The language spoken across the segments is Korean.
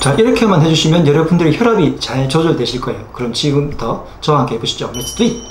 자, 이렇게만 해주시면 여러분들의 혈압이 잘 조절되실 거예요. 그럼 지금부터 저와 함께 해보시죠. Let's do it!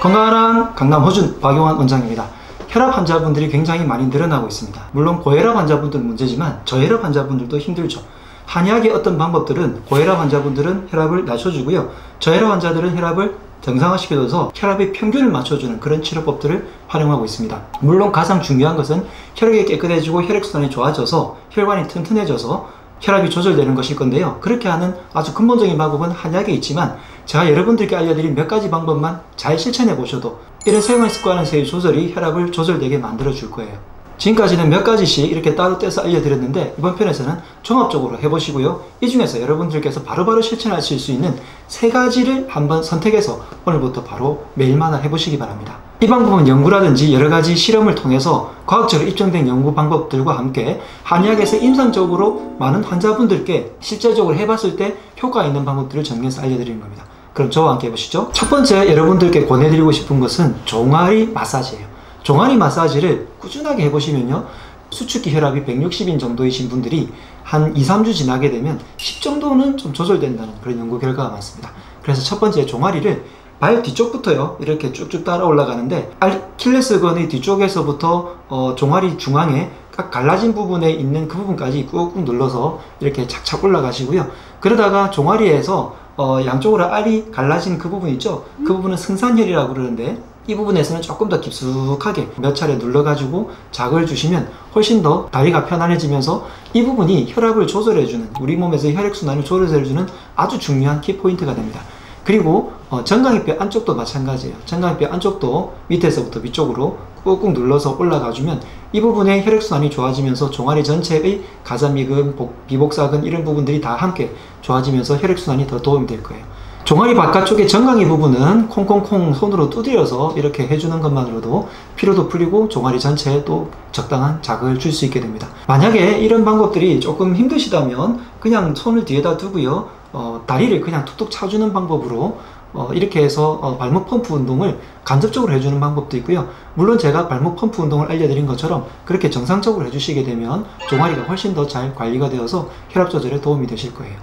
건강한 강남 허준 박용환 원장입니다. 혈압 환자분들이 굉장히 많이 늘어나고 있습니다. 물론 고혈압 환자분들은 문제지만 저혈압 환자분들도 힘들죠. 한약의 어떤 방법들은 고혈압 환자분들은 혈압을 낮춰주고요, 저혈압 환자들은 혈압을 정상화시켜줘서 혈압의 평균을 맞춰주는 그런 치료법들을 활용하고 있습니다. 물론 가장 중요한 것은 혈액이 깨끗해지고 혈액순환이 좋아져서 혈관이 튼튼해져서 혈압이 조절되는 것일 건데요, 그렇게 하는 아주 근본적인 방법은 한약에 있지만 제가 여러분들께 알려드린 몇 가지 방법만 잘 실천해 보셔도 이런 생활 습관에서의 조절이 혈압을 조절되게 만들어 줄 거예요. 지금까지는 몇 가지씩 이렇게 따로 떼서 알려드렸는데 이번 편에서는 종합적으로 해보시고요, 이 중에서 여러분들께서 바로바로 실천하실 수 있는 3가지를 한번 선택해서 오늘부터 바로 매일마다 해보시기 바랍니다. 이 방법은 연구라든지 여러가지 실험을 통해서 과학적으로 입증된 연구 방법들과 함께 한의학에서 임상적으로 많은 환자분들께 실제적으로 해봤을 때 효과 있는 방법들을 정리해서 알려드리는 겁니다. 그럼 저와 함께 해보시죠. 첫 번째 여러분들께 권해드리고 싶은 것은 종아리 마사지예요. 종아리 마사지를 꾸준하게 해보시면요, 수축기 혈압이 160인 정도이신 분들이 한 2-3주 지나게 되면 10 정도는 좀 조절된다는 그런 연구 결과가 많습니다. 그래서 첫 번째 종아리를 발 뒤쪽부터요 이렇게 쭉쭉 따라 올라가는데 아킬레스건의 뒤쪽에서부터 종아리 중앙에 각 갈라진 부분에 있는 그 부분까지 꾹꾹 눌러서 이렇게 착착 올라가시고요, 그러다가 종아리에서 양쪽으로 알이 갈라진 그 부분 있죠, 그 부분은 승산혈이라고 그러는데 이 부분에서는 조금 더 깊숙하게 몇 차례 눌러가지고 자극을 주시면 훨씬 더 다리가 편안해지면서 이 부분이 혈압을 조절해주는, 우리 몸에서 혈액순환을 조절해주는 아주 중요한 키포인트가 됩니다. 그리고 정강이뼈 안쪽도 마찬가지예요. 정강이뼈 안쪽도 밑에서부터 위쪽으로 꾹꾹 눌러서 올라가주면 이 부분의 혈액순환이 좋아지면서 종아리 전체의 가자미근, 비복사근 이런 부분들이 다 함께 좋아지면서 혈액순환이 더 도움이 될 거예요. 종아리 바깥쪽의 정강이 부분은 콩콩콩 손으로 두드려서 이렇게 해주는 것만으로도 피로도 풀리고 종아리 전체에 또 적당한 자극을 줄 수 있게 됩니다. 만약에 이런 방법들이 조금 힘드시다면 그냥 손을 뒤에다 두고요, 다리를 그냥 툭툭 차주는 방법으로 이렇게 해서 발목 펌프 운동을 간접적으로 해주는 방법도 있고요, 물론 제가 발목 펌프 운동을 알려드린 것처럼 그렇게 정상적으로 해주시게 되면 종아리가 훨씬 더 잘 관리가 되어서 혈압 조절에 도움이 되실 거예요.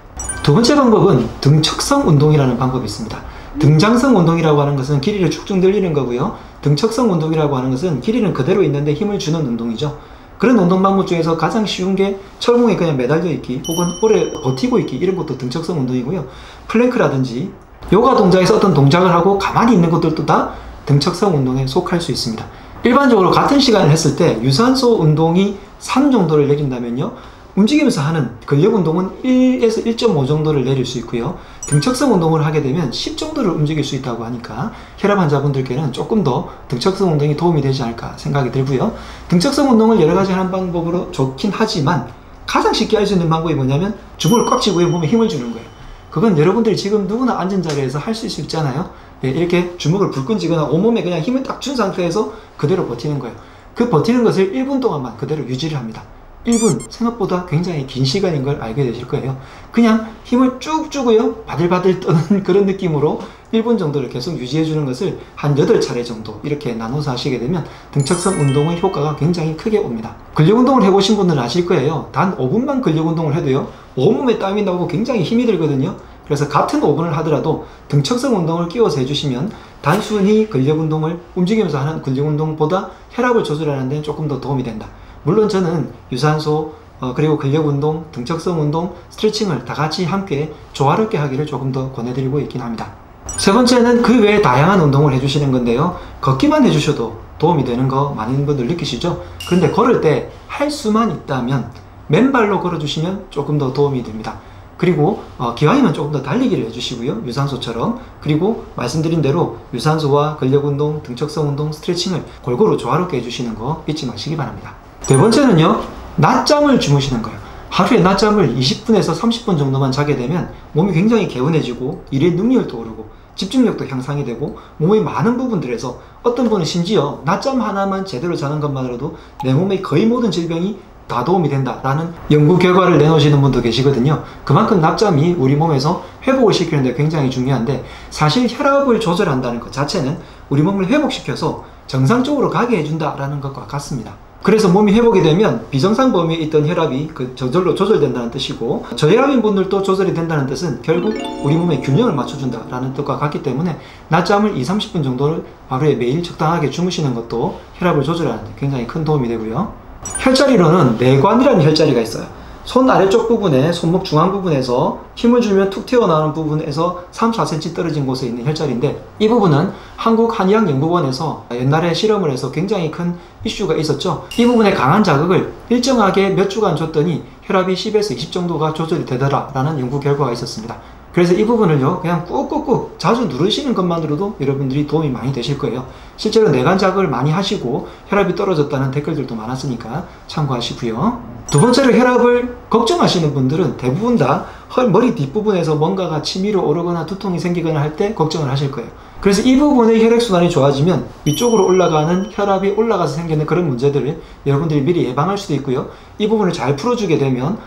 두 번째 방법은 등척성 운동이라는 방법이 있습니다. 등장성 운동이라고 하는 것은 길이를 쭉쭉 늘리는 거고요, 등척성 운동이라고 하는 것은 길이는 그대로 있는데 힘을 주는 운동이죠. 그런 운동 방법 중에서 가장 쉬운 게 철봉에 그냥 매달려 있기 혹은 오래 버티고 있기, 이런 것도 등척성 운동이고요, 플랭크라든지 요가 동작에서 어떤 동작을 하고 가만히 있는 것들도 다 등척성 운동에 속할 수 있습니다. 일반적으로 같은 시간을 했을 때 유산소 운동이 3 정도를 내린다면요, 움직이면서 하는 근력 운동은 1에서 1.5 정도를 내릴 수 있고요, 등척성 운동을 하게 되면 10 정도를 움직일 수 있다고 하니까 혈압 환자분들께는 조금 더 등척성 운동이 도움이 되지 않을까 생각이 들고요, 등척성 운동을 여러가지 하는 방법으로 좋긴 하지만 가장 쉽게 할 수 있는 방법이 뭐냐면 주먹을 꽉 쥐고 몸에 힘을 주는 거예요. 그건 여러분들이 지금 누구나 앉은 자리에서 할 수 있잖아요. 이렇게 주먹을 불끈 쥐거나 온몸에 그냥 힘을 딱 준 상태에서 그대로 버티는 거예요. 그 버티는 것을 1분 동안만 그대로 유지를 합니다. 1분, 생각보다 굉장히 긴 시간인 걸 알게 되실 거예요. 그냥 힘을 쭉 주고요, 바들바들 떠는 그런 느낌으로 1분 정도를 계속 유지해 주는 것을 한 8차례 정도 이렇게 나눠서 하시게 되면 등척성 운동의 효과가 굉장히 크게 옵니다. 근력 운동을 해보신 분들은 아실 거예요. 단 5분만 근력 운동을 해도요, 온몸에 땀이 나고 굉장히 힘이 들거든요. 그래서 같은 5분을 하더라도 등척성 운동을 끼워서 해주시면 단순히 근력 운동을 움직이면서 하는 근력 운동보다 혈압을 조절하는 데는 조금 더 도움이 된다. 물론 저는 유산소, 그리고 근력 운동, 등척성 운동, 스트레칭을 다 같이 함께 조화롭게 하기를 조금 더 권해드리고 있긴 합니다. 세 번째는 그 외에 다양한 운동을 해주시는 건데요, 걷기만 해주셔도 도움이 되는 거 많은 분들 느끼시죠? 그런데 걸을 때 할 수만 있다면 맨발로 걸어주시면 조금 더 도움이 됩니다. 그리고 기왕이면 조금 더 달리기를 해주시고요, 유산소처럼. 그리고 말씀드린 대로 유산소와 근력 운동, 등척성 운동, 스트레칭을 골고루 조화롭게 해주시는 거 잊지 마시기 바랍니다. 네 번째는요, 낮잠을 주무시는 거예요. 하루에 낮잠을 20분에서 30분 정도만 자게 되면 몸이 굉장히 개운해지고 일의 능률도 오르고 집중력도 향상이 되고 몸의 많은 부분들에서 어떤 분은 심지어 낮잠 하나만 제대로 자는 것만으로도 내 몸의 거의 모든 질병이 다 도움이 된다라는 연구 결과를 내놓으시는 분도 계시거든요. 그만큼 낮잠이 우리 몸에서 회복을 시키는 데 굉장히 중요한데, 사실 혈압을 조절한다는 것 자체는 우리 몸을 회복시켜서 정상적으로 가게 해준다라는 것과 같습니다. 그래서 몸이 회복이 되면 비정상 범위에 있던 혈압이 저절로 조절된다는 뜻이고, 저혈압인 분들도 조절이 된다는 뜻은 결국 우리 몸의 균형을 맞춰준다라는 뜻과 같기 때문에 낮잠을 20-30분 정도를 하루에 매일 적당하게 주무시는 것도 혈압을 조절하는 데 굉장히 큰 도움이 되고요. 혈자리로는 내관이라는 혈자리가 있어요. 손 아래쪽 부분에 손목 중앙 부분에서 힘을 주면 툭 튀어나오는 부분에서 3-4cm 떨어진 곳에 있는 혈자리인데, 이 부분은 한국한의학연구원에서 옛날에 실험을 해서 굉장히 큰 이슈가 있었죠. 이 부분에 강한 자극을 일정하게 몇 주간 줬더니 혈압이 10에서 20 정도가 조절이 되더라 라는 연구 결과가 있었습니다. 그래서 이 부분을요, 그냥 꾹꾹꾹 자주 누르시는 것만으로도 여러분들이 도움이 많이 되실 거예요. 실제로 내관 자극을 많이 하시고 혈압이 떨어졌다는 댓글들도 많았으니까 참고하시고요. 두 번째로, 혈압을 걱정하시는 분들은 대부분 다 머리 뒷부분에서 뭔가가 치밀어 오르거나 두통이 생기거나 할 때 걱정을 하실 거예요. 그래서 이 부분의 혈액순환이 좋아지면 위쪽으로 올라가는, 혈압이 올라가서 생기는 그런 문제들을 여러분들이 미리 예방할 수도 있고요. 이 부분을 잘 풀어주게 되면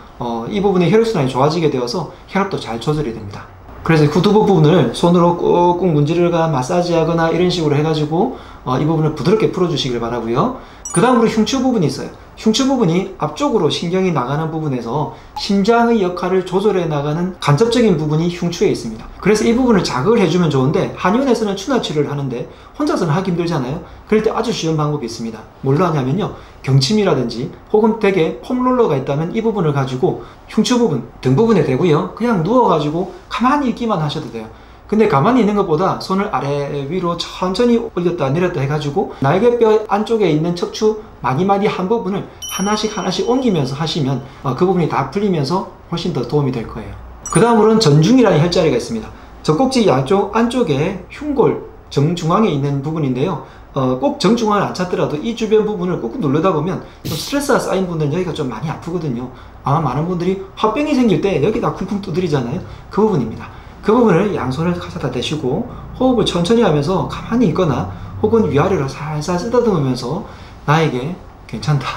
이 부분의 혈액순환이 좋아지게 되어서 혈압도 잘 조절이 됩니다. 그래서 후두부 부분을 손으로 꾹꾹 문지르거나 마사지하거나 이런 식으로 해가지고 이 부분을 부드럽게 풀어주시길 바라고요. 그 다음으로 흉추 부분이 있어요. 흉추 부분이 앞쪽으로 신경이 나가는 부분에서 심장의 역할을 조절해 나가는 간접적인 부분이 흉추에 있습니다. 그래서 이 부분을 자극을 해주면 좋은데, 한의원에서는 추나 치료를 하는데 혼자서는 하기 힘들잖아요. 그럴 때 아주 쉬운 방법이 있습니다. 뭘로 하냐면요, 경침이라든지 혹은 댁에 폼롤러가 있다면 이 부분을 가지고 흉추 부분, 등 부분에 대고요, 그냥 누워가지고 가만히 있기만 하셔도 돼요. 근데 가만히 있는 것보다 손을 아래 위로 천천히 올렸다 내렸다 해가지고 날개뼈 안쪽에 있는 척추 많이 한 부분을 하나씩 옮기면서 하시면 그 부분이 다 풀리면서 훨씬 더 도움이 될 거예요. 그 다음으로는 전중이라는 혈자리가 있습니다. 젖꼭지 양쪽 안쪽에 흉골 정중앙에 있는 부분인데요. 꼭 정중앙을 안 찾더라도 이 주변 부분을 꾹꾹 누르다 보면 좀 스트레스가 쌓인 분들은 여기가 좀 많이 아프거든요. 아마 많은 분들이 화병이 생길 때 여기다 쿵쿵 두드리잖아요. 그 부분입니다. 그 부분을 양손을 가져다 대시고 호흡을 천천히 하면서 가만히 있거나 혹은 위아래로 살살 쓰다듬으면서 나에게 괜찮다,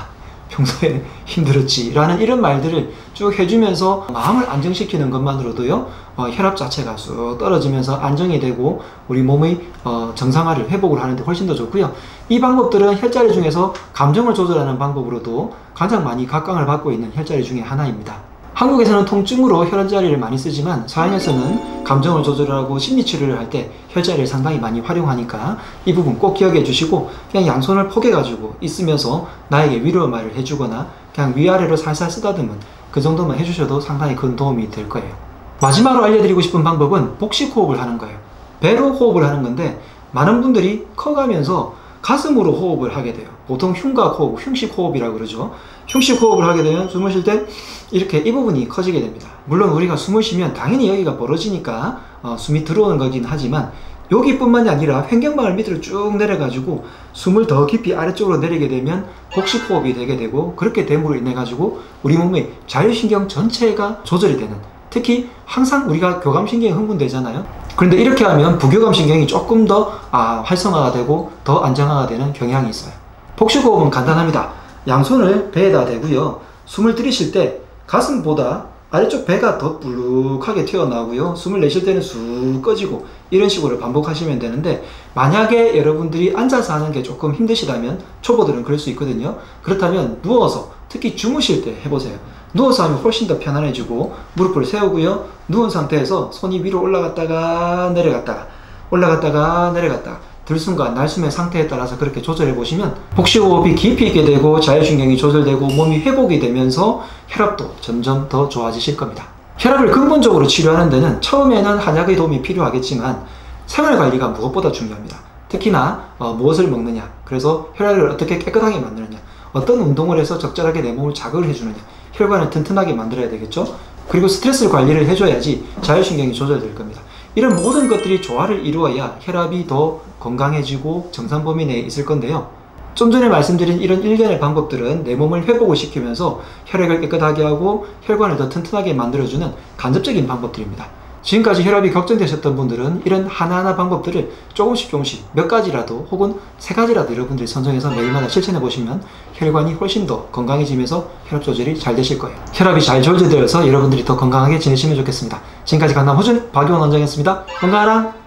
평소에 힘들었지 라는 이런 말들을 쭉 해주면서 마음을 안정시키는 것만으로도요, 혈압 자체가 쑥 떨어지면서 안정이 되고 우리 몸의 정상화를 회복을 하는데 훨씬 더 좋고요. 이 방법들은 혈자리 중에서 감정을 조절하는 방법으로도 가장 많이 각광을 받고 있는 혈자리 중에 하나입니다. 한국에서는 통증으로 혈자리를 많이 쓰지만 서양에서는 감정을 조절하고 심리치료를 할 때 혈자리를 상당히 많이 활용하니까 이 부분 꼭 기억해 주시고, 그냥 양손을 포개 가지고 있으면서 나에게 위로의 말을 해주거나 그냥 위아래로 살살 쓰다듬은 그 정도만 해주셔도 상당히 큰 도움이 될 거예요. 마지막으로 알려드리고 싶은 방법은 복식 호흡을 하는 거예요. 배로 호흡을 하는 건데, 많은 분들이 커가면서 가슴으로 호흡을 하게 돼요. 보통 흉곽 호흡, 흉식 호흡이라고 그러죠. 흉식 호흡을 하게 되면 숨을 쉴 때 이렇게 이 부분이 커지게 됩니다. 물론 우리가 숨을 쉬면 당연히 여기가 벌어지니까 숨이 들어오는 거긴 하지만, 여기뿐만이 아니라 횡격막을 밑으로 쭉 내려가지고 숨을 더 깊이 아래쪽으로 내리게 되면 복식 호흡이 되게 되고, 그렇게 됨으로 인해 가지고 우리 몸의 자율신경 전체가 조절이 되는, 특히 항상 우리가 교감신경이 흥분되잖아요. 그런데 이렇게 하면 부교감신경이 조금 더 활성화가 되고 더 안정화가 되는 경향이 있어요. 복식호흡은 간단합니다. 양손을 배에다 대고요, 숨을 들이쉴 때 가슴보다 아래쪽 배가 더 불룩하게 튀어나오고요, 숨을 내쉴 때는 쑥 꺼지고, 이런 식으로 반복하시면 되는데, 만약에 여러분들이 앉아서 하는 게 조금 힘드시다면, 초보들은 그럴 수 있거든요. 그렇다면 누워서, 특히 주무실 때 해보세요. 누워서 하면 훨씬 더 편안해지고, 무릎을 세우고요, 누운 상태에서 손이 위로 올라갔다가 내려갔다가 올라갔다가 내려갔다가 들숨과 날숨의 상태에 따라서 그렇게 조절해 보시면 복식호흡이 깊이 있게 되고 자율신경이 조절되고 몸이 회복이 되면서 혈압도 점점 더 좋아지실 겁니다. 혈압을 근본적으로 치료하는 데는 처음에는 한약의 도움이 필요하겠지만 생활관리가 무엇보다 중요합니다. 특히나 무엇을 먹느냐, 그래서 혈압을 어떻게 깨끗하게 만드느냐, 어떤 운동을 해서 적절하게 내 몸을 자극을 해주느냐, 혈관을 튼튼하게 만들어야 되겠죠. 그리고 스트레스 관리를 해줘야지 자율신경이 조절될 겁니다. 이런 모든 것들이 조화를 이루어야 혈압이 더 건강해지고 정상 범위 내에 있을 건데요. 좀 전에 말씀드린 이런 일련의 방법들은 내 몸을 회복을 시키면서 혈액을 깨끗하게 하고 혈관을 더 튼튼하게 만들어주는 간접적인 방법들입니다. 지금까지 혈압이 걱정되셨던 분들은 이런 하나하나 방법들을 조금씩 몇 가지라도 혹은 3가지라도 여러분들이 선정해서 매일마다 실천해 보시면 혈관이 훨씬 더 건강해지면서 혈압 조절이 잘 되실 거예요. 혈압이 잘 조절되어서 여러분들이 더 건강하게 지내시면 좋겠습니다. 지금까지 강남 호준 박용원 원장이었습니다. 건강하라.